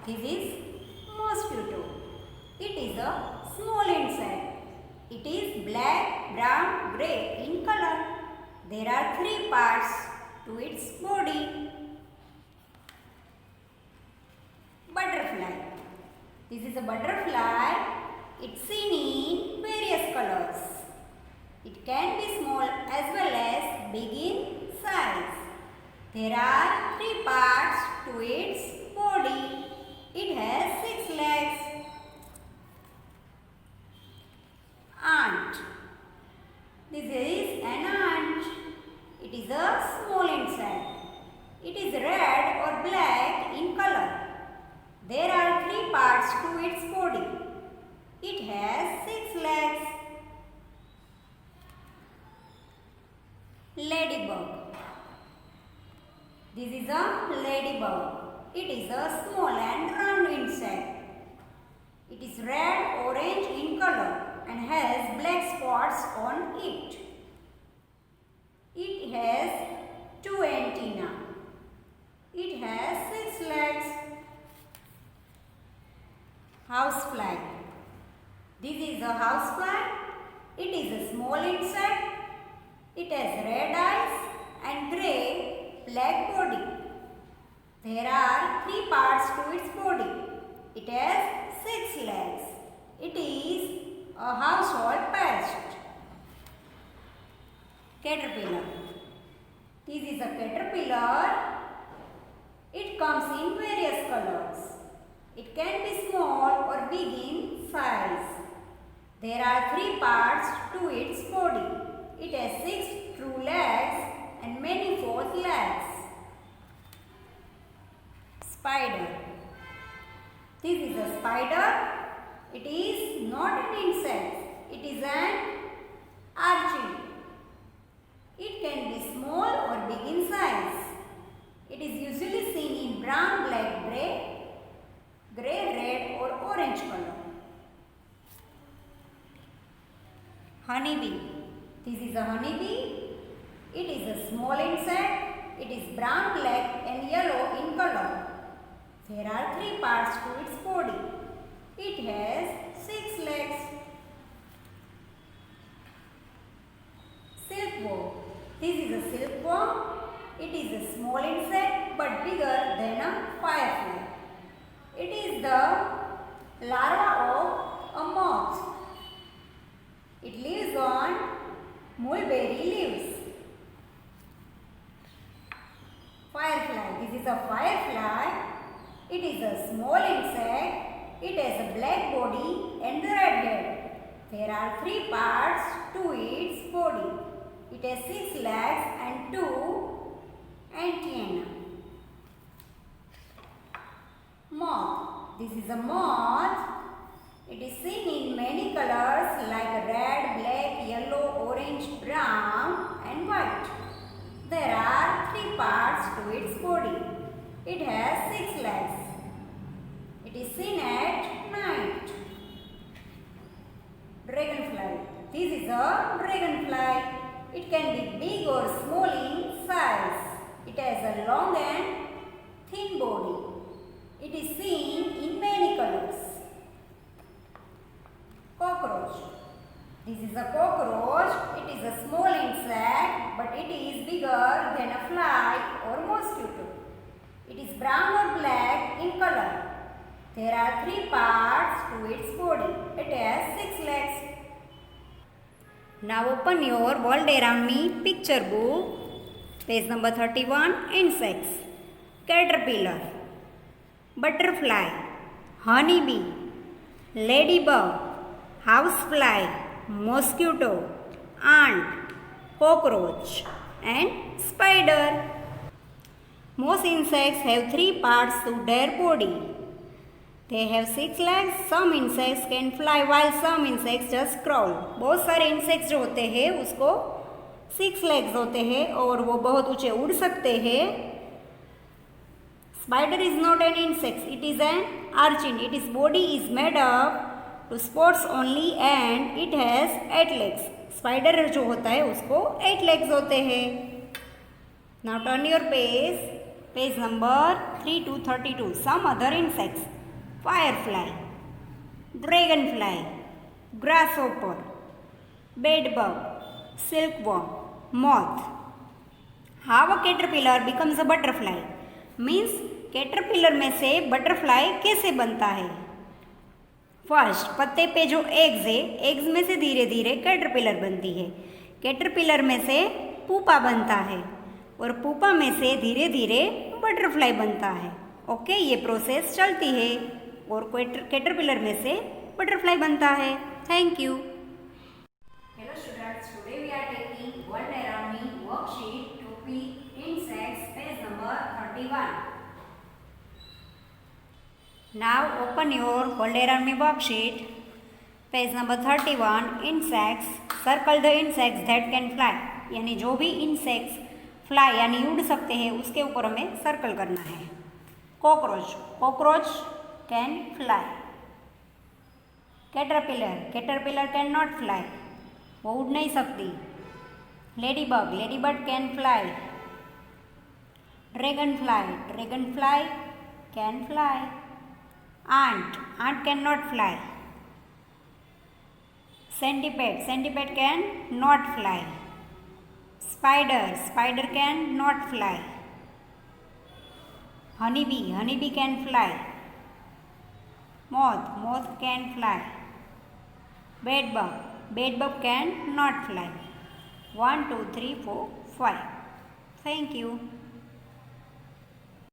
This is mosquito. It is a small insect. It is black, brown, grey in color. There are 3 parts to its body. Butterfly. This is a butterfly. It's seen in various colors. It can be small as well as big in size. There are 3 parts to its body. It has 6 legs. Ant. This is an ant. It is a small insect. It is red or black in color. There are 3 parts to its body. It has 6 legs. Ladybug. This is a ladybug. It is a small and round insect. It is red orange in color and has black spots on it. It has 2 antennae. It has 6 legs. Housefly. This is a housefly. It is a small insect. It has red eyes and grey black body. There are 3 parts to its body. It has 6 legs. It is a household pest. Caterpillar. This is a caterpillar. It comes in various colors. It can be small or big in size. There are 3 parts to its body. It has 6 true legs and many false legs. Spider. This is a spider. It is not an insect. It is an archie. It can be small or big in size. It is usually seen in brown, black, grey, red or orange color. Honeybee. This is a honeybee. It is a small insect. It is brown, black and yellow in color. There are 3 parts to its body. It has 6 legs. Silkworm. This is a silkworm. It is a small insect but bigger than a firefly. It is the larva of a moth. It lives on mulberry leaves. Firefly. This is a firefly. It is a small insect. It has a black body and red head. There are 3 parts to its body. It has 6 legs and 2 antennae. Moth. This is a moth. It is seen in many colors like red, black, yellow, orange, brown and white. There are 3 parts to its body. It has 6 legs. It is seen at night. Dragonfly. This is a dragonfly. It can be big or small in size. It has a long and thin body. It is seen in many colors. Cockroach. This is a cockroach. It is a small insect but it is bigger than a fly or mosquito. It is brown or black in color. There are 3 parts to its body. It has 6 legs. Now open your World Around Me picture book. Page number 31. Insects. Caterpillar. Butterfly. Honeybee. Ladybug. Housefly. Mosquito. Ant. Cockroach. And spider. Most insects have 3 parts to their body. They have 6 legs. Some insects can fly while some insects just crawl. बहुत सारे insects जो होते हैं उसको 6 legs होते हैं और वो बहुत ऊंचे उड़ सकते हैं. Spider is not an insect. It is an archie. Its body is made up to spots only and it has 8 legs. Spider जो होता है उसको 8 legs होते हैं. Now turn your page number 3 to 32. Some other insects. firefly, dragonfly, grasshopper, bedbug, silkworm, moth. How a caterpillar becomes a butterfly? Means caterpillar में से butterfly कैसे बनता है? फर्स्ट, पत्ते पे जो एग्स है, एग्स में से धीरे धीरे कैटरपिलर बनती है। कैटरपिलर में से पूपा बनता है और पूपा में से धीरे धीरे बटरफ्लाई बनता है। ओके, ये प्रोसेस चलती है और कैटरपिलर में से बटरफ्लाई बनता है। Thank you. Hello students, today we are taking world around me worksheet topic insects, page number 31. Now open your world around me worksheet, page number 31. Insects. Circle the insects that can fly. यानी जो भी insects fly यानी उड़ सकते हैं उसके ऊपर हमें सर्कल करना है। Cockroach, cockroach can fly. Caterpillar, caterpillar can not fly, वो उड़ नहीं सकती। Ladybug, ladybug can fly. Dragonfly, dragonfly can fly. Ant, ant cannot fly. Centipede, centipede can not fly. Spider, spider can not fly. Honeybee, honeybee can fly. Moth, moth can fly. Bedbug, bedbug can not fly. 1, 2, 3, 4, 5. Thank you.